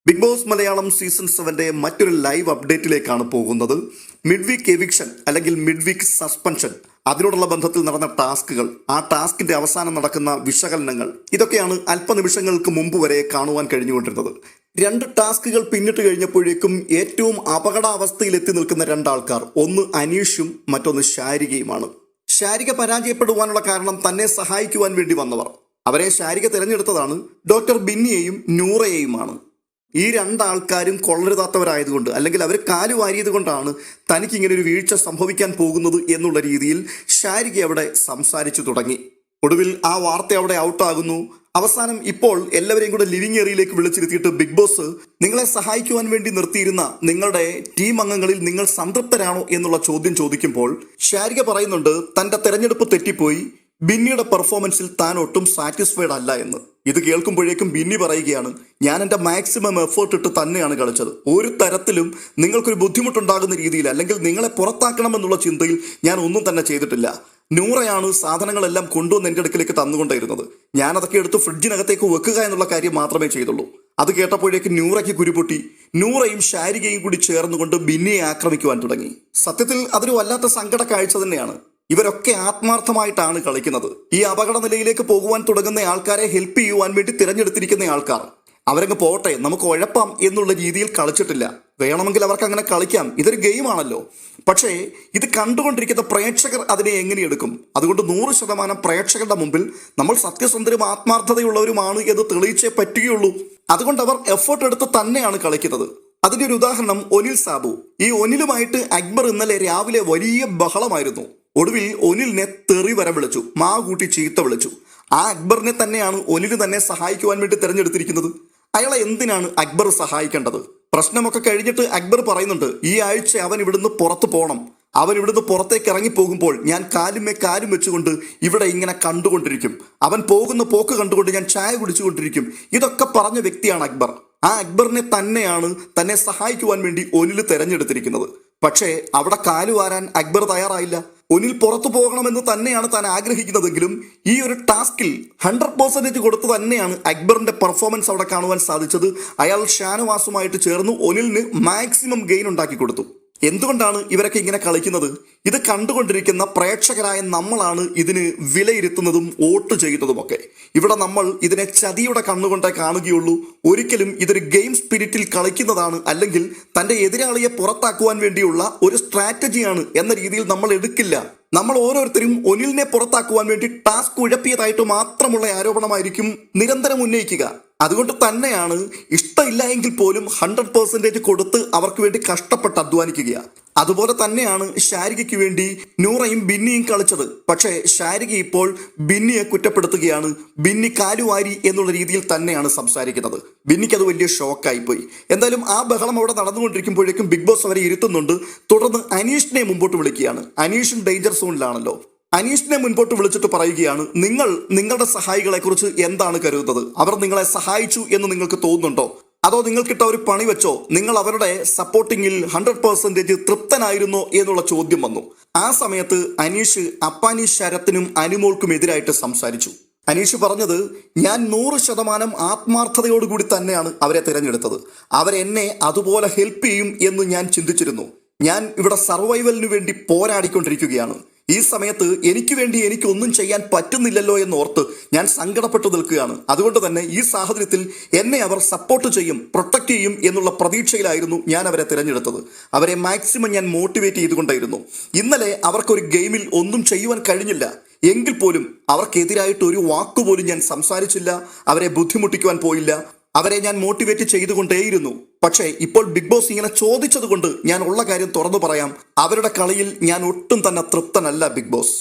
Big boss Malayalam season 7 മറ്റൊരു live അപ്ഡേറ്റിലേക്കാണ് പോകുന്നത്. Mid week eviction അല്ലെങ്കിൽ മിഡ് വീക്ക് സസ്പെൻഷൻ, അതിനോടുള്ള ബന്ധത്തിൽ നടന്ന ടാസ്കുകൾ, ആ ടാസ്കിന്റെ അവസാനം നടക്കുന്ന വിശകലനങ്ങൾ, ഇതൊക്കെയാണ് അല്പനിമിഷങ്ങൾക്ക് മുമ്പ് വരെ കാണുവാൻ കഴിഞ്ഞുകൊണ്ടിരുന്നത്. രണ്ട് ടാസ്കുകൾ പിന്നിട്ട് കഴിഞ്ഞപ്പോഴേക്കും ഏറ്റവും അപകടാവസ്ഥയിൽ എത്തി നിൽക്കുന്ന രണ്ടാൾക്കാർ, ഒന്ന് അനീഷും മറ്റൊന്ന് ശാരികയുമാണ്. ശാരിക പരാജയപ്പെടുവാനുള്ള കാരണം തന്നെ സഹായിക്കുവാൻ വേണ്ടി വന്നവർ. അവരെ ശാരിക തിരഞ്ഞെടുത്തതാണ് ഡോക്ടർ ബിന്നിയെയും നൂറയെയുമാണ്. ഈ രണ്ടാൾക്കാരും കൊള്ളരുതാത്തവരായതുകൊണ്ട്, അല്ലെങ്കിൽ അവർ കാലുവാരിയത് കൊണ്ടാണ് തനിക്കിങ്ങനെ ഒരു വീഴ്ച സംഭവിക്കാൻ പോകുന്നത് എന്നുള്ള രീതിയിൽ ശാരിക അവിടെ സംസാരിച്ചു തുടങ്ങി. ഒടുവിൽ ആ വാർത്ത അവിടെ ഔട്ടാകുന്നു. അവസാനം ഇപ്പോൾ എല്ലാവരെയും കൂടെ ലിവിംഗ് ഏരിയയിലേക്ക് വിളിച്ചിരുത്തിയിട്ട് ബിഗ് ബോസ് നിങ്ങളെ സഹായിക്കുവാൻ വേണ്ടി നിർത്തിയിരുന്ന നിങ്ങളുടെ ടീം അംഗങ്ങളിൽ നിങ്ങൾ സംതൃപ്തരാണോ എന്നുള്ള ചോദ്യം ചോദിക്കുമ്പോൾ ശാരിക പറയുന്നുണ്ട് തന്റെ തെരഞ്ഞെടുപ്പ് തെറ്റിപ്പോയി, ബിന്നിയുടെ പെർഫോമൻസിൽ താൻ ഒട്ടും സാറ്റിസ്ഫൈഡ് അല്ല എന്ന്. ഇത് കേൾക്കുമ്പോഴേക്കും ബിന്നി പറയുകയാണ്, ഞാൻ എൻ്റെ മാക്സിമം എഫേർട്ട് ഇട്ട് തന്നെയാണ് കളിച്ചത്. ഒരു തരത്തിലും നിങ്ങൾക്കൊരു ബുദ്ധിമുട്ടുണ്ടാകുന്ന രീതിയിൽ, അല്ലെങ്കിൽ നിങ്ങളെ പുറത്താക്കണമെന്നുള്ള ചിന്തയിൽ ഞാൻ ഒന്നും തന്നെ ചെയ്തിട്ടില്ല. നൂറയാണ് സാധനങ്ങളെല്ലാം കൊണ്ടുവന്ന് എൻ്റെ അടുക്കിലേക്ക് തന്നുകൊണ്ടിരുന്നത്. ഞാനതൊക്കെ എടുത്ത് ഫ്രിഡ്ജിനകത്തേക്ക് വെക്കുക എന്നുള്ള കാര്യം മാത്രമേ ചെയ്തുള്ളൂ. അത് കേട്ടപ്പോഴേക്കും നൂറയ്ക്ക് കുരുപൊട്ടി. നൂറയും ശാരികയും കൂടി ചേർന്നുകൊണ്ട് ബിന്നിയെ ആക്രമിക്കുവാൻ തുടങ്ങി. സത്യത്തിൽ അതൊരു വല്ലാത്ത സങ്കട കാഴ്ച തന്നെയാണ്. ഇവരൊക്കെ ആത്മാർത്ഥമായിട്ടാണ് കളിക്കുന്നത്. ഈ അപകട നിലയിലേക്ക് പോകുവാൻ തുടങ്ങുന്ന ആൾക്കാരെ ഹെൽപ്പ് ചെയ്യുവാൻ വേണ്ടി തിരഞ്ഞെടുത്തിരിക്കുന്ന ആൾക്കാർ അവരങ്ങ് പോട്ടെ, നമുക്ക് ഉഴപ്പാം എന്നുള്ള രീതിയിൽ കളിച്ചിട്ടില്ല. വേണമെങ്കിൽ അവർക്ക് അങ്ങനെ കളിക്കാം, ഇതൊരു ഗെയിമാണല്ലോ. പക്ഷേ ഇത് കണ്ടുകൊണ്ടിരിക്കുന്ന പ്രേക്ഷകർ അതിനെ എങ്ങനെ എടുക്കും? അതുകൊണ്ട് 100% പ്രേക്ഷകരുടെ മുമ്പിൽ നമ്മൾ സത്യസന്ധരും ആത്മാർത്ഥതയുള്ളവരുമാണ് എന്ന് തെളിയിച്ചേ പറ്റുകയുള്ളൂ. അതുകൊണ്ട് അവർ എഫേർട്ട് എടുത്ത് തന്നെയാണ് കളിക്കുന്നത്. അതിന്റെ ഒരു ഉദാഹരണം ഒനിൽ സാബു. ഈ ഒനിലുമായിട്ട് അക്ബർ ഇന്നലെ രാവിലെ വലിയ ബഹളമായിരുന്നു. ഒടുവിൽ ഒനിലിനെ തെറി വരെ വിളിച്ചു, മാ കൂട്ടി ചീത്ത വിളിച്ചു. ആ അക്ബറിനെ തന്നെയാണ് ഒനിൽ തന്നെ സഹായിക്കുവാൻ വേണ്ടി തിരഞ്ഞെടുത്തിരിക്കുന്നത്. അയാളെ എന്തിനാണ് അക്ബർ സഹായിക്കേണ്ടത്? പ്രശ്നമൊക്കെ കഴിഞ്ഞിട്ട് അക്ബർ പറയുന്നുണ്ട്, ഈ ആഴ്ച അവൻ ഇവിടുന്ന് പുറത്തു പോകണം. അവൻ ഇവിടുന്ന് പുറത്തേക്ക് ഇറങ്ങി പോകുമ്പോൾ ഞാൻ കാലും വെച്ചുകൊണ്ട് ഇവിടെ ഇങ്ങനെ കണ്ടുകൊണ്ടിരിക്കും. അവൻ പോകുന്ന പോക്ക് കണ്ടുകൊണ്ട് ഞാൻ ചായ കുടിച്ചുകൊണ്ടിരിക്കും. ഇതൊക്കെ പറഞ്ഞ വ്യക്തിയാണ് അക്ബർ. ആ അക്ബറിനെ തന്നെയാണ് തന്നെ സഹായിക്കുവാൻ വേണ്ടി ഒനിൽ തെരഞ്ഞെടുത്തിരിക്കുന്നത്. പക്ഷേ അവിടെ കാലുവാരാൻ അക്ബർ തയ്യാറായില്ല. ഒനിൽ പുറത്തു പോകണമെന്ന് തന്നെയാണ് താൻ ആഗ്രഹിക്കുന്നതെങ്കിലും ഈ ഒരു ടാസ്കിൽ 100% കൊടുത്തു തന്നെയാണ് അക്ബറിന്റെ പെർഫോമൻസ് അവിടെ കാണുവാൻ സാധിച്ചത്. അയാൾ ഷാനവാസുമായിട്ട് ചേർന്ന് ഒനിലിന് മാക്സിമം ഗെയിൻ ഉണ്ടാക്കി കൊടുത്തു. എന്തുകൊണ്ടാണ് ഇവരൊക്കെ ഇങ്ങനെ കളിക്കുന്നത്? ഇത് കണ്ടുകൊണ്ടിരിക്കുന്ന പ്രേക്ഷകരായ നമ്മളാണ് ഇതിന് വിലയിരുത്തുന്നതും വോട്ട് ചെയ്യുന്നതുമൊക്കെ. ഇവിടെ നമ്മൾ ഇതിനെ ചതിയുടെ കണ്ണുകൊണ്ടേ കാണുകയുള്ളൂ. ഒരിക്കലും ഇതൊരു ഗെയിം സ്പിരിറ്റിൽ കളിക്കുന്നതാണ്, അല്ലെങ്കിൽ തൻ്റെ എതിരാളിയെ പുറത്താക്കുവാൻ വേണ്ടിയുള്ള ഒരു സ്ട്രാറ്റജിയാണ് എന്ന രീതിയിൽ നമ്മൾ എടുക്കില്ല. നമ്മൾ ഓരോരുത്തരും ഒനിലിനെ പുറത്താക്കുവാൻ വേണ്ടി ടാസ്ക് ഉഴപ്പിയതായിട്ട് മാത്രമുള്ള ആരോപണമായിരിക്കും നിരന്തരം ഉന്നയിക്കുക. അതുകൊണ്ട് തന്നെയാണ് ഇഷ്ടമില്ല എങ്കിൽ പോലും 100% കൊടുത്ത് അവർക്ക് വേണ്ടി കഷ്ടപ്പെട്ട് അധ്വാനിക്കുക. അതുപോലെ തന്നെയാണ് ശാരികയ്ക്ക് വേണ്ടി നൂറയും ബിന്നിയും കളിച്ചത്. പക്ഷേ ശാരിക ഇപ്പോൾ ബിന്നിയെ കുറ്റപ്പെടുത്തുകയാണ്. ബിന്നി കാലുവാരി എന്നുള്ള രീതിയിൽ തന്നെയാണ് സംസാരിക്കുന്നത്. ബിന്നിക്ക് അത് വലിയ ഷോക്കായിപ്പോയി. എന്തായാലും ആ ബഹളം അവിടെ നടന്നുകൊണ്ടിരിക്കുമ്പോഴേക്കും ബിഗ് ബോസ് അവരെ ഇരുത്തുന്നുണ്ട്. തുടർന്ന് അനീഷിനെ മുമ്പോട്ട് വിളിക്കുകയാണ്. അനീഷും ഡേഞ്ചർ സോണിലാണല്ലോ. അനീഷിനെ മുൻപോട്ട് വിളിച്ചിട്ട് പറയുകയാണ്, നിങ്ങൾ നിങ്ങളുടെ സഹായികളെ കുറിച്ച് എന്താണ് കരുതുന്നത്? അവർ നിങ്ങളെ സഹായിച്ചു എന്ന് നിങ്ങൾക്ക് തോന്നുന്നുണ്ടോ? അതോ നിങ്ങൾക്കിട്ട ഒരു പണി വെച്ചോ? നിങ്ങൾ അവരുടെ സപ്പോർട്ടിങ്ങിൽ 100% തൃപ്തനായിരുന്നോ എന്നുള്ള ചോദ്യം വന്നു. ആ സമയത്ത് അനീഷ് അപ്പാനി ശരത്തിനും അനുമോൾക്കും എതിരായിട്ട് സംസാരിച്ചു. അനീഷ് പറഞ്ഞത്, ഞാൻ 100% ആത്മാർത്ഥതയോടുകൂടി തന്നെയാണ് അവരെ തിരഞ്ഞെടുത്തത്. അവരെന്നെ അതുപോലെ ഹെൽപ്പ് ചെയ്യും എന്ന് ഞാൻ ചിന്തിച്ചിരുന്നു. ഞാൻ ഇവിടെ സർവൈവലിനു വേണ്ടി പോരാടിക്കൊണ്ടിരിക്കുകയാണ്. ഈ സമയത്ത് എനിക്ക് വേണ്ടി എനിക്കൊന്നും ചെയ്യാൻ പറ്റുന്നില്ലല്ലോ എന്നോർത്ത് ഞാൻ സങ്കടപ്പെട്ടു നിൽക്കുകയാണ്. അതുകൊണ്ട് തന്നെ ഈ സാഹചര്യത്തിൽ എന്നെ അവർ സപ്പോർട്ട് ചെയ്യും, പ്രൊട്ടക്ട് ചെയ്യും എന്നുള്ള പ്രതീക്ഷയിലായിരുന്നു ഞാൻ അവരെ തിരഞ്ഞെടുത്തത്. അവരെ മാക്സിമം ഞാൻ മോട്ടിവേറ്റ് ചെയ്തുകൊണ്ടായിരുന്നു. ഇന്നലെ അവർക്കൊരു ഗെയിമിൽ ഒന്നും ചെയ്യുവാൻ കഴിഞ്ഞില്ല. എങ്കിൽ പോലും അവർക്കെതിരായിട്ട് ഒരു വാക്കുപോലും ഞാൻ സംസാരിച്ചില്ല. അവരെ ബുദ്ധിമുട്ടിക്കുവാൻ പോയില്ല. അവരെ ഞാൻ മോട്ടിവേറ്റ് ചെയ്തുകൊണ്ടേയിരുന്നു. പക്ഷേ ഇപ്പോൾ ബിഗ് ബോസ് ഇങ്ങനെ ചോദിച്ചത് കൊണ്ട് ഞാൻ ഉള്ള കാര്യം തുറന്നു പറയാം, അവരുടെ കളിയിൽ ഞാൻ ഒട്ടും തന്നെ തൃപ്തനല്ല ബിഗ് ബോസ്.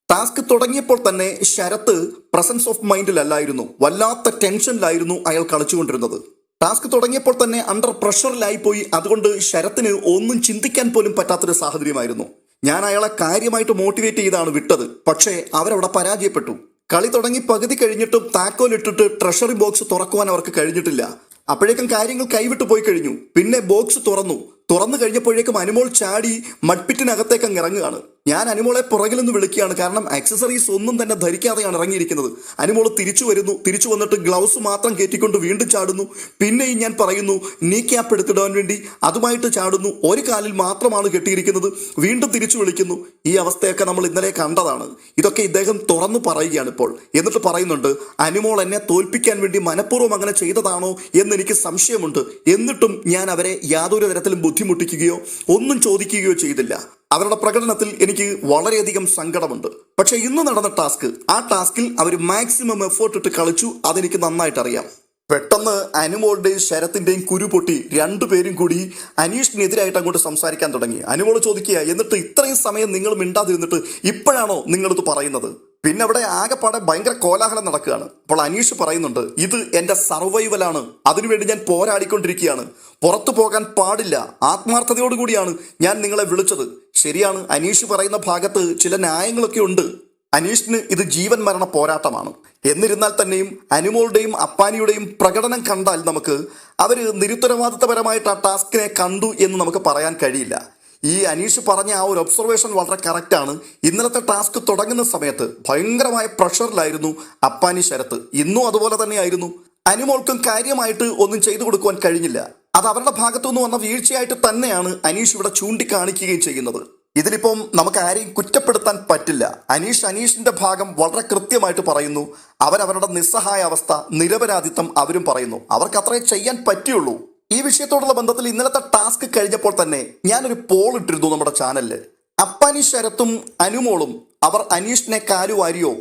ടാസ്ക് തുടങ്ങിയപ്പോൾ തന്നെ ശരത്ത് പ്രസൻസ് ഓഫ് മൈൻഡിലല്ലായിരുന്നു, വല്ലാത്ത ടെൻഷനിലായിരുന്നു അയാൾ കളിച്ചുകൊണ്ടിരുന്നത്. ടാസ്ക് തുടങ്ങിയപ്പോൾ തന്നെ അണ്ടർ പ്രഷറിലായി പോയി. അതുകൊണ്ട് ശരത്തിന് ഒന്നും ചിന്തിക്കാൻ പോലും പറ്റാത്തൊരു സാഹചര്യമായിരുന്നു. ഞാൻ അയാളെ കാര്യമായിട്ട് മോട്ടിവേറ്റ് ചെയ്താണ് വിട്ടത്. പക്ഷേ അവരവിടെ പരാജയപ്പെട്ടു. കളി തുടങ്ങി പകുതി കഴിഞ്ഞിട്ടും താക്കോലിട്ടിട്ട് ട്രഷറി ബോക്സ് തുറക്കുവാൻ അവർക്ക് കഴിഞ്ഞിട്ടില്ല. അപ്പോഴേക്കും കാര്യങ്ങൾ കൈവിട്ടു പോയി കഴിഞ്ഞു. പിന്നെ ബോക്സ് തുറന്നു കഴിഞ്ഞപ്പോഴേക്കും അനുമോൾ ചാടി മഡ്പിറ്റിനകത്തേക്ക് അങ്ങ് ഇറങ്ങുകയാണ്. ഞാൻ അനുമോളെ പുറകിൽ നിന്ന് വിളിക്കുകയാണ്. കാരണം ആക്സസറീസ് ഒന്നും തന്നെ ധരിക്കാതെയാണ് ഇറങ്ങിയിരിക്കുന്നത്. അനുമോൾ തിരിച്ചു വരുന്നു. തിരിച്ചു വന്നിട്ട് ഗ്ലൗസ് മാത്രം കയറ്റിക്കൊണ്ട് വീണ്ടും ചാടുന്നു. പിന്നെയും ഞാൻ പറയുന്നു നീ ക്യാപ്പ് എടുത്തിടാൻ വേണ്ടി അതുമായിട്ട് ചാടുന്നു. ഒരു കാലിൽ മാത്രമാണ് കെട്ടിയിരിക്കുന്നത്. വീണ്ടും തിരിച്ചു വിളിക്കുന്നു. ഈ അവസ്ഥയൊക്കെ നമ്മൾ ഇന്നലെ കണ്ടതാണ്. ഇതൊക്കെ ഇദ്ദേഹം തുറന്നു പറയുകയാണ് ഇപ്പോൾ. എന്നിട്ട് പറയുന്നുണ്ട് അനുമോൾ എന്നെ തോൽപ്പിക്കാൻ വേണ്ടി മനഃപൂർവ്വം അങ്ങനെ ചെയ്തതാണോ എന്ന് എനിക്ക് സംശയമുണ്ട്. എന്നിട്ടും ഞാൻ അവരെ യാതൊരു തരത്തിലും ബുദ്ധിമുട്ടിക്കുകയോ ഒന്നും ചോദിക്കുകയോ ചെയ്തില്ല. അവരുടെ പ്രകടനത്തിൽ എനിക്ക് വളരെയധികം സങ്കടമുണ്ട്. പക്ഷെ ഇന്ന് നടന്ന ആ ടാസ്കിൽ അവർ മാക്സിമം എഫേർട്ട് ഇട്ട് കളിച്ചു. അതെനിക്ക് നന്നായിട്ട് അറിയാം. പെട്ടെന്ന് അനുമോളുടെയും ശരത്തിന്റെയും കുരു പൊട്ടി രണ്ടുപേരും കൂടി അനീഷിനെതിരായിട്ട് അങ്ങോട്ട് സംസാരിക്കാൻ തുടങ്ങി. അനുമോൾ ചോദിക്കുക, എന്നിട്ട് ഇത്രയും സമയം നിങ്ങൾ മിണ്ടാതിരുന്നിട്ട് ഇപ്പോഴാണോ നിങ്ങളിത് പറയുന്നത്? പിന്നെ അവിടെ ആകെപ്പാടെ ഭയങ്കര കോലാഹലം നടക്കുകയാണ്. അപ്പോൾ അനീഷ് പറയുന്നുണ്ട് ഇത് എൻ്റെ സർവൈവലാണ്, അതിനുവേണ്ടി ഞാൻ പോരാടിക്കൊണ്ടിരിക്കുകയാണ്, പുറത്തു പോകാൻ പാടില്ല, ആത്മാർത്ഥതയോടുകൂടിയാണ് ഞാൻ നിങ്ങളെ വിളിച്ചത്. ശരിയാണ്, അനീഷ് പറയുന്ന ഭാഗത്ത് ചില ന്യായങ്ങളൊക്കെ ഉണ്ട്. അനീഷിന് ഇത് ജീവൻ മരണ പോരാട്ടമാണ്. എന്നിരുന്നാൽ തന്നെയും അനുമോളുടെയും അപ്പാനിയുടെയും പ്രകടനം കണ്ടാൽ നമുക്ക് അവർ നിരുത്തരവാദിത്തപരമായിട്ട് ആ ടാസ്കിനെ കണ്ടു എന്ന് നമുക്ക് പറയാൻ കഴിയില്ല. ഈ അനീഷ് പറഞ്ഞ ആ ഒരു ഒബ്സർവേഷൻ വളരെ കറക്റ്റാണ്. ഇന്നലത്തെ ടാസ്ക് തുടങ്ങുന്ന സമയത്ത് ഭയങ്കരമായ പ്രഷറിലായിരുന്നു അപ്പാനി ശരത്ത്. ഇന്നും അതുപോലെ തന്നെയായിരുന്നു. അനുമോൾക്കും കാര്യമായിട്ട് ഒന്നും ചെയ്തു കൊടുക്കുവാൻ കഴിഞ്ഞില്ല. അത് അവരുടെ ഭാഗത്തുനിന്ന് വന്ന വീഴ്ചയായിട്ട് തന്നെയാണ് അനീഷ് ഇവിടെ ചൂണ്ടിക്കാണിക്കുകയും ചെയ്യുന്നത്. ഇതിലിപ്പം നമുക്ക് ആരെയും കുറ്റപ്പെടുത്താൻ പറ്റില്ല. അനീഷിന്റെ ഭാഗം വളരെ കൃത്യമായിട്ട് പറയുന്നു. അവരവരുടെ നിസ്സഹായ അവസ്ഥ, നിരപരാധിത്വം അവരും പറയുന്നു. അവർക്ക് അത്രേ ചെയ്യാൻ പറ്റുള്ളൂ. ഈ വിഷയത്തോടുള്ള ബന്ധത്തിൽ ഇന്നലത്തെ ടാസ്ക് കഴിഞ്ഞപ്പോൾ തന്നെ ഞാനൊരു പോൾ ഇട്ടിരുന്നു നമ്മുടെ ചാനലിൽ. അപ്പാനി ശരത്തും അനുമോളും അവർ അനീഷിനെ കാലുവാരിയോ,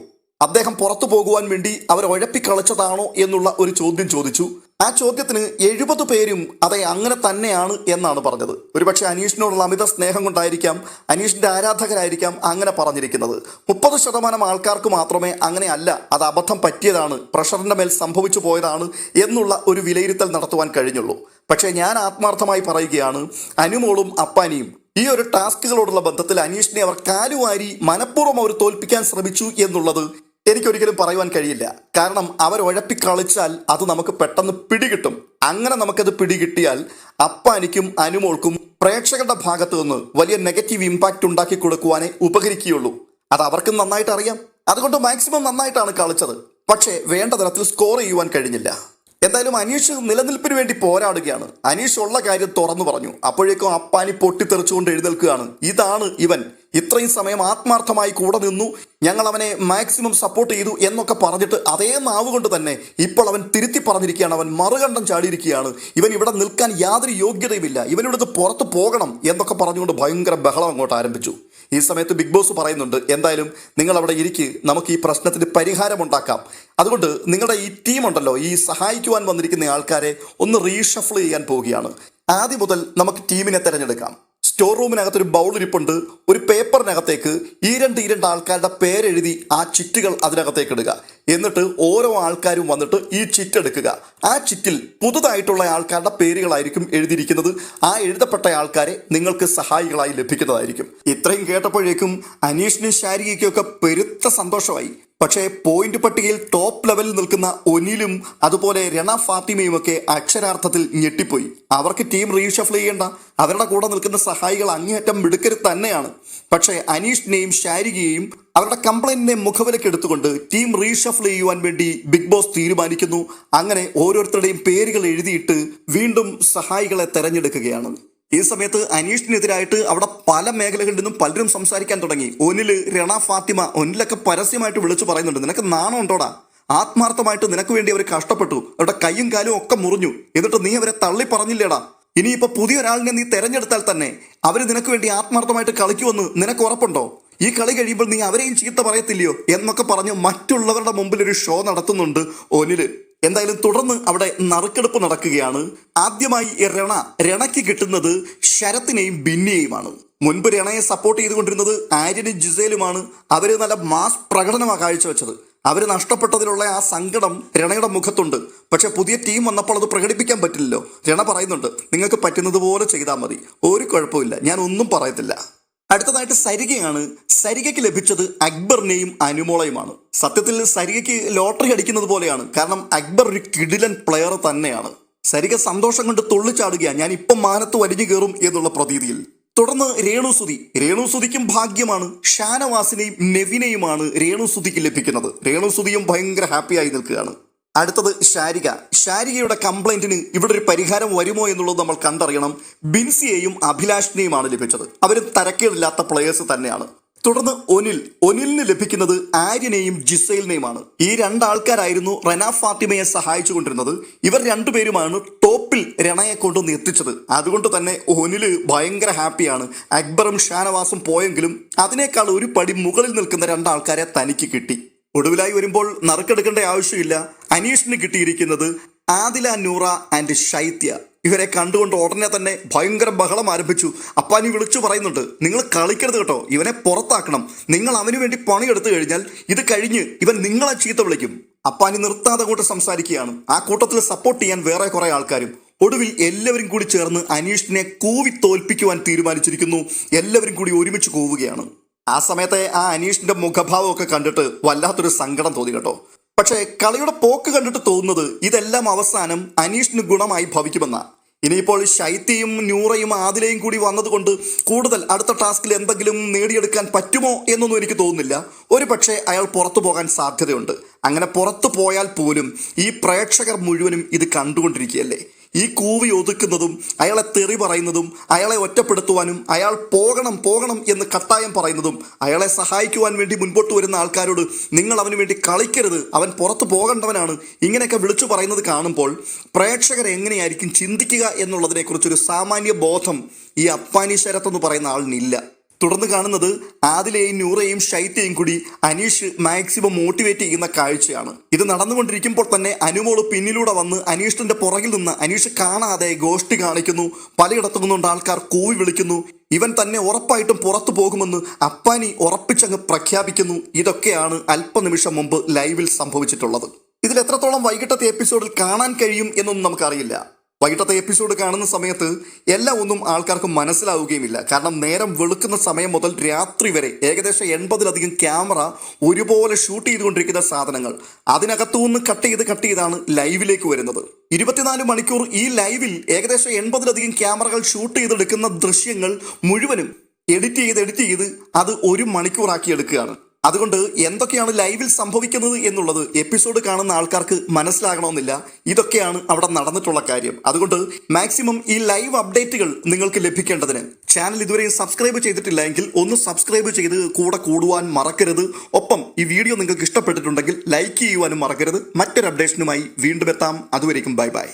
അദ്ദേഹം പുറത്തു പോകുവാൻ വേണ്ടി അവർ ഉഴപ്പിക്കളിച്ചതാണോ എന്നുള്ള ഒരു ചോദ്യം ചോദിച്ചു. ആ ചോദ്യത്തിന് 70 പേരും അതെ അങ്ങനെ തന്നെയാണ് എന്നാണ് പറഞ്ഞത്. ഒരുപക്ഷെ അനീഷിനോടുള്ള അമിത സ്നേഹം കൊണ്ടായിരിക്കാം, അനീഷിന്റെ ആരാധകരായിരിക്കാം അങ്ങനെ പറഞ്ഞിരിക്കുന്നത്. 30% ആൾക്കാർക്ക് മാത്രമേ അങ്ങനെ അല്ല, അത് അബദ്ധം പറ്റിയതാണ്, പ്രഷറിന്റെ മേൽ സംഭവിച്ചു പോയതാണ് എന്നുള്ള ഒരു വിലയിരുത്തൽ നടത്തുവാൻ കഴിഞ്ഞുള്ളൂ. പക്ഷേ ഞാൻ ആത്മാർത്ഥമായി പറയുകയാണ്, അനുമോളും അപ്പാനിയും ഈ ഒരു ടാസ്കുകളോടുള്ള ബന്ധത്തിൽ അനീഷിനെ അവർ കാലുവാരി മനഃപൂർവ്വം അവർ തോൽപ്പിക്കാൻ ശ്രമിച്ചു എന്നുള്ളത് എനിക്കൊരിക്കലും പറയുവാൻ കഴിയില്ല. കാരണം അവർ ഉഴപ്പിക്കളിച്ചാൽ അത് നമുക്ക് പെട്ടെന്ന് പിടികിട്ടും. അങ്ങനെ നമുക്കത് പിടികിട്ടിയാൽ അപ്പാനിക്കും അനുമോൾക്കും പ്രേക്ഷകരുടെ ഭാഗത്തു നിന്ന് വലിയ നെഗറ്റീവ് ഇമ്പാക്റ്റ് ഉണ്ടാക്കി കൊടുക്കുവാനേ ഉപകരിക്കുകയുള്ളൂ. അത് അവർക്കും നന്നായിട്ട് അറിയാം. അതുകൊണ്ട് മാക്സിമം നന്നായിട്ടാണ് കളിച്ചത്. പക്ഷേ വേണ്ട തരത്തിൽ സ്കോർ ചെയ്യുവാൻ കഴിഞ്ഞില്ല. എന്തായാലും അനീഷ് നിലനിൽപ്പിന് വേണ്ടി പോരാടുകയാണ്. അനീഷ് ഉള്ള കാര്യം തുറന്നു പറഞ്ഞു. അപ്പോഴേക്കും അപ്പാനി പൊട്ടിത്തെറിച്ചുകൊണ്ട് എഴുന്നേൽക്കുകയാണ്. ഇതാണ് ഇവൻ, ഇത്രയും സമയം ആത്മാർത്ഥമായി കൂടെ നിന്നു, ഞങ്ങൾ അവനെ മാക്സിമം സപ്പോർട്ട് ചെയ്തു എന്നൊക്കെ പറഞ്ഞിട്ട് അതേ നാവ് കൊണ്ട് തന്നെ ഇപ്പോൾ അവൻ തിരുത്തി പറഞ്ഞിരിക്കുകയാണ്. അവൻ മറുകണ്ഠം ചാടിയിരിക്കുകയാണ്. ഇവൻ ഇവിടെ നിൽക്കാൻ യാതൊരു യോഗ്യതയുമില്ല, ഇവനിവിടുന്ന് പുറത്ത് പോകണം എന്നൊക്കെ പറഞ്ഞുകൊണ്ട് ഭയങ്കര ബഹളം അങ്ങോട്ട് ആരംഭിച്ചു. ഈ സമയത്ത് ബിഗ് ബോസ് പറയുന്നുണ്ട്, എന്തായാലും നിങ്ങൾ അവിടെ ഇരിക്ക്, നമുക്ക് ഈ പ്രശ്നത്തിന് പരിഹാരമുണ്ടാക്കാം. അതുകൊണ്ട് നിങ്ങളുടെ ഈ ടീമുണ്ടല്ലോ, ഈ സഹായിക്കുവാൻ വന്നിരിക്കുന്ന ആൾക്കാരെ ഒന്ന് റീഷഫിൾ ചെയ്യാൻ പോവുകയാണ്. ആദ്യം മുതൽ നമുക്ക് ടീമിനെ തിരഞ്ഞെടുക്കാം. സ്റ്റോർ റൂമിനകത്തൊരു ബൗൾ ഇരിപ്പുണ്ട്. ഒരു പേപ്പറിനകത്തേക്ക് ഈ രണ്ട് ആൾക്കാരുടെ പേരെഴുതി ആ ചിറ്റുകൾ അതിനകത്തേക്ക് ഇടുക. എന്നിട്ട് ഓരോ ആൾക്കാരും വന്നിട്ട് ഈ ചിറ്റ് എടുക്കുക. ആ ചിറ്റിൽ പുതുതായിട്ടുള്ള ആൾക്കാരുടെ പേരുകളായിരിക്കും എഴുതിയിരിക്കുന്നത്. ആ എഴുതപ്പെട്ട ആൾക്കാരെ നിങ്ങൾക്ക് സഹായികളായി ലഭിക്കുന്നതായിരിക്കും. ഇത്രയും കേട്ടപ്പോഴേക്കും അനീഷിനും ശാരികയ്ക്കും ഒക്കെ പെരുത്ത സന്തോഷമായി. പക്ഷേ പോയിന്റ് പട്ടികയിൽ ടോപ്പ് ലെവലിൽ നിൽക്കുന്ന ഒനിലും അതുപോലെ രണ ഫാത്തിമയും ഒക്കെ അക്ഷരാർത്ഥത്തിൽ ഞെട്ടിപ്പോയി. അവർക്ക് ടീം റീഷഫിൾ ചെയ്യേണ്ട, അവരുടെ കൂടെ നിൽക്കുന്ന സഹായികൾ അങ്ങേയറ്റം മിടുക്കരുത് തന്നെയാണ്. പക്ഷേ അനീഷിനെയും ശാരികയെയും അവരുടെ കംപ്ലൈന്റിനെ മുഖവിലയ്ക്ക് എടുത്തുകൊണ്ട് ടീം റീഷഫിൾ ചെയ്യുവാൻ വേണ്ടി ബിഗ് ബോസ് തീരുമാനിക്കുന്നു. അങ്ങനെ ഓരോരുത്തരുടെയും പേരുകൾ എഴുതിയിട്ട് വീണ്ടും സഹായികളെ തെരഞ്ഞെടുക്കുകയാണ്. ഈ സമയത്ത് അനീഷിനെതിരായിട്ട് അവിടെ പല മേഖലകളിൽ നിന്നും പലരും സംസാരിക്കാൻ തുടങ്ങി. ഒനില്, രണ ഫാത്തിമ, ഒനിലൊക്കെ പരസ്യമായിട്ട് വിളിച്ചു പറയുന്നുണ്ട്, നിനക്ക് നാണം ഉണ്ടോടാ? ആത്മാർത്ഥമായിട്ട് നിനക്ക് വേണ്ടി അവർ കഷ്ടപ്പെട്ടു, അവരുടെ കൈയും കാലും ഒക്കെ മുറിഞ്ഞു, എന്നിട്ട് നീ അവരെ തള്ളി പറഞ്ഞില്ലേടാ? ഇനിയിപ്പോൾ പുതിയൊരാളിനെ നീ തെരഞ്ഞെടുത്താൽ തന്നെ അവർ നിനക്ക് വേണ്ടി ആത്മാർത്ഥമായിട്ട് കളിക്കുമെന്ന് നിനക്ക് ഉറപ്പുണ്ടോ? ഈ കളി കഴിയുമ്പോൾ നീ അവരെയും ചീത്ത പറയത്തില്ലയോ എന്നൊക്കെ പറഞ്ഞ് മറ്റുള്ളവരുടെ മുമ്പിൽ ഒരു ഷോ നടത്തുന്നുണ്ട് ഒനില്. എന്തായാലും തുടർന്ന് അവിടെ നറുക്കെടുപ്പ് നടക്കുകയാണ്. ആദ്യമായി രണയ്ക്ക് കിട്ടുന്നത് ശരത്തിനെയും ബിന്നിയെയുമാണ്. മുൻപ് രണയെ സപ്പോർട്ട് ചെയ്തുകൊണ്ടിരുന്നത് ആര്യനും ജിസേലുമാണ്. അവര് നല്ല മാസ് പ്രകടനമാണ് കാഴ്ചവെച്ചത്. അവർ നഷ്ടപ്പെട്ടതിലുള്ള ആ സങ്കടം രണയുടെ മുഖത്തുണ്ട്. പക്ഷെ പുതിയ ടീം വന്നപ്പോൾ അത് പ്രകടിപ്പിക്കാൻ പറ്റില്ലല്ലോ. രണ പറയുന്നുണ്ട്, നിങ്ങൾക്ക് പറ്റുന്നത് പോലെ ചെയ്താൽ മതി, ഒരു കുഴപ്പമില്ല, ഞാൻ ഒന്നും പറയത്തില്ല. അടുത്തതായിട്ട് സരികയാണ്. സരികയ്ക്ക് ലഭിച്ചത് അക്ബറിനെയും അനുമോളയുമാണ്. സത്യത്തിൽ സരികയ്ക്ക് ലോട്ടറി അടിക്കുന്നത് പോലെയാണ്. കാരണം അക്ബർ ഒരു കിടിലൻ പ്ലെയർ തന്നെയാണ്. സരിക സന്തോഷം കൊണ്ട് തുള്ളിച്ചാടുകയാണ്, ഞാൻ ഇപ്പം മാനത്ത് വലിഞ്ഞു കയറും എന്നുള്ള പ്രതീതിയിൽ. തുടർന്ന് രേണുസുതിക്കും ഭാഗ്യമാണ്. ഷാനവാസിനെയും നെവിനെയുമാണ് രേണുസുതിക്ക് ലഭിക്കുന്നത്. രേണുസുതിയും ഭയങ്കര ഹാപ്പിയായി നിൽക്കുകയാണ്. അടുത്തത് ഷാരികയുടെ കംപ്ലൈന്റിന് ഇവിടെ ഒരു പരിഹാരം വരുമോ എന്നുള്ളത് നമ്മൾ കണ്ടറിയണം. ബിൻസിയെയും അഭിലാഷിനെയുമാണ് ലഭിച്ചത്. അവരും തരക്കേടില്ലാത്ത പ്ലേയേഴ്സ് തന്നെയാണ്. തുടർന്ന് ഒനിലിന് ലഭിക്കുന്നത് ആര്യനെയും ജിസൈലിനെയുമാണ്. ഈ രണ്ടാൾക്കാരായിരുന്നു റന ഫാത്തിമയെ സഹായിച്ചുകൊണ്ടിരുന്നത്. ഇവർ രണ്ടുപേരുമാണ് ടോപ്പിൽ രണയെ കൊണ്ടുവന്ന് എത്തിച്ചത്. അതുകൊണ്ട് തന്നെ ഒനില് ഭയങ്കര ഹാപ്പിയാണ്. അക്ബറും ഷാനവാസും പോയെങ്കിലും അതിനേക്കാൾ ഒരു പടി മുകളിൽ നിൽക്കുന്ന രണ്ടാൾക്കാരെ തനിക്ക് കിട്ടി. ഒടുവിലായി വരുമ്പോൾ നറുക്കെടുക്കേണ്ട ആവശ്യമില്ല. അനീഷിന് കിട്ടിയിരിക്കുന്നത് ആദില, നൂറ ആൻഡ് ഷൈത്യ. ഇവരെ കണ്ടുകൊണ്ട് ഉടനെ തന്നെ ഭയങ്കര ബഹളം ആരംഭിച്ചു. അപ്പാനി വിളിച്ചു പറയുന്നുണ്ട്, നിങ്ങൾ കളിക്കരുത് കേട്ടോ, ഇവനെ പുറത്താക്കണം. നിങ്ങൾ അവന് വേണ്ടി പണിയെടുത്തു കഴിഞ്ഞാൽ ഇത് കഴിഞ്ഞ് ഇവൻ നിങ്ങളെ ചീത്ത വിളിക്കും. അപ്പാനി നിർത്താതെ അങ്ങോട്ട് സംസാരിക്കുകയാണ്. ആ കൂട്ടത്തിൽ സപ്പോർട്ട് ചെയ്യാൻ വേറെ കുറെ ആൾക്കാരും. ഒടുവിൽ എല്ലാവരും കൂടി ചേർന്ന് അനീഷിനെ കൂവി തോൽപ്പിക്കുവാൻ തീരുമാനിച്ചിരിക്കുന്നു. എല്ലാവരും കൂടി ഒരുമിച്ച് കൂവുകയാണ്. ആ സമയത്തെ ആ അനീഷിന്റെ മുഖഭാവമൊക്കെ കണ്ടിട്ട് വല്ലാത്തൊരു സങ്കടം തോന്നി കേട്ടോ. പക്ഷേ കളിയുടെ പോക്ക് കണ്ടിട്ട് തോന്നുന്നത് ഇതെല്ലാം അവസാനം അനീഷിന് ഗുണമായി ഭവിക്കുമെന്നാ. ഇനിയിപ്പോൾ ശൈത്യയും നൂറയും ആദിലയും കൂടി വന്നതുകൊണ്ട് കൂടുതൽ അടുത്ത ടാസ്കിൽ എന്തെങ്കിലും നേടിയെടുക്കാൻ പറ്റുമോ എന്നൊന്നും എനിക്ക് തോന്നുന്നില്ല. ഒരു പക്ഷേ അയാൾ പുറത്തു പോകാൻ സാധ്യതയുണ്ട്. അങ്ങനെ പുറത്തു പോയാൽ പോലും ഈ പ്രേക്ഷകർ മുഴുവനും ഇത് കണ്ടുകൊണ്ടിരിക്കുകയല്ലേ. ഈ കൂവി ഒതുക്കുന്നതും അയാളെ തെറി പറയുന്നതും അയാളെ ഒറ്റപ്പെടുത്തുവാനും അയാൾ പോകണം എന്ന് കട്ടായം പറയുന്നതും അയാളെ സഹായിക്കുവാൻ വേണ്ടി മുൻപോട്ട് വരുന്ന ആൾക്കാരോട് നിങ്ങൾ അവന് വേണ്ടി കളിക്കരുത്, അവൻ പുറത്തു പോകേണ്ടവനാണ്, ഇങ്ങനെയൊക്കെ വിളിച്ചു പറയുന്നത് കാണുമ്പോൾ പ്രേക്ഷകർ എങ്ങനെയായിരിക്കും ചിന്തിക്കുക എന്നുള്ളതിനെക്കുറിച്ചൊരു സാമാന്യ ബോധം ഈ അപ്പാനി ശരത്ത് എന്ന് പറയുന്ന ആളിനില്ല. തുടർന്ന് കാണുന്നത് ആദിലയും നൂറയും ഷൈത്യയും കൂടി അനീഷ് മാക്സിമം മോട്ടിവേറ്റ് ചെയ്യുന്ന കാഴ്ചയാണ്. ഇത് നടന്നുകൊണ്ടിരിക്കുമ്പോൾ തന്നെ അനുമോള് പിന്നിലൂടെ വന്ന് അനീഷിന്റെ പുറകിൽ നിന്ന് അനീഷ് കാണാതെ ഗോഷ്ടി കാണിക്കുന്നു. പലയിടത്തു നിന്നുകൊണ്ട് ആൾക്കാർ കൂവി വിളിക്കുന്നു. ഇവൻ തന്നെ ഉറപ്പായിട്ടും പുറത്തു പോകുമെന്ന് അപ്പാനി ഉറപ്പിച്ചങ്ങ് പ്രഖ്യാപിക്കുന്നു. ഇതൊക്കെയാണ് അല്പനിമിഷം മുമ്പ് ലൈവിൽ സംഭവിച്ചിട്ടുള്ളത്. ഇതിൽ എത്രത്തോളം വൈകിട്ടത്തെ എപ്പിസോഡിൽ കാണാൻ കഴിയും എന്നൊന്നും നമുക്കറിയില്ല. വൈകിട്ടത്തെ എപ്പിസോഡ് കാണുന്ന സമയത്ത് എല്ലാം ഒന്നും ആൾക്കാർക്ക് മനസ്സിലാവുകയുമില്ല. കാരണം നേരം വെളുക്കുന്ന സമയം മുതൽ രാത്രി വരെ ഏകദേശം 80-ലധികം ക്യാമറ ഒരുപോലെ ഷൂട്ട് ചെയ്തുകൊണ്ടിരിക്കുന്ന സാധനങ്ങൾ അതിനകത്തുനിന്ന് കട്ട് ചെയ്താണ് ലൈവിലേക്ക് വരുന്നത്. 24 മണിക്കൂർ ഈ ലൈവിൽ ഏകദേശം 80-ലധികം ക്യാമറകൾ ഷൂട്ട് ചെയ്തെടുക്കുന്ന ദൃശ്യങ്ങൾ മുഴുവനും എഡിറ്റ് ചെയ്ത് അത് 1 മണിക്കൂറാക്കി എടുക്കുകയാണ്. അതുകൊണ്ട് എന്തൊക്കെയാണ് ലൈവിൽ സംഭവിക്കുന്നത് എന്നുള്ളത് എപ്പിസോഡ് കാണുന്ന ആൾക്കാർക്ക് മനസ്സിലാകണമെന്നില്ല. ഇതൊക്കെയാണ് അവിടെ നടന്നിട്ടുള്ള കാര്യം. അതുകൊണ്ട് മാക്സിമം ഈ ലൈവ് അപ്ഡേറ്റുകൾ നിങ്ങൾക്ക് ലഭിക്കേണ്ടതിന് ചാനൽ ഇതുവരെയും സബ്സ്ക്രൈബ് ചെയ്തിട്ടില്ല എങ്കിൽ ഒന്ന് സബ്സ്ക്രൈബ് ചെയ്ത് കൂടെ കൂടുവാൻ മറക്കരുത്. ഒപ്പം ഈ വീഡിയോ നിങ്ങൾക്ക് ഇഷ്ടപ്പെട്ടിട്ടുണ്ടെങ്കിൽ ലൈക്ക് ചെയ്യുവാനും മറക്കരുത്. മറ്റൊരു അപ്ഡേഷനുമായി വീണ്ടും എത്താം. അതുവരേക്കും ബൈ.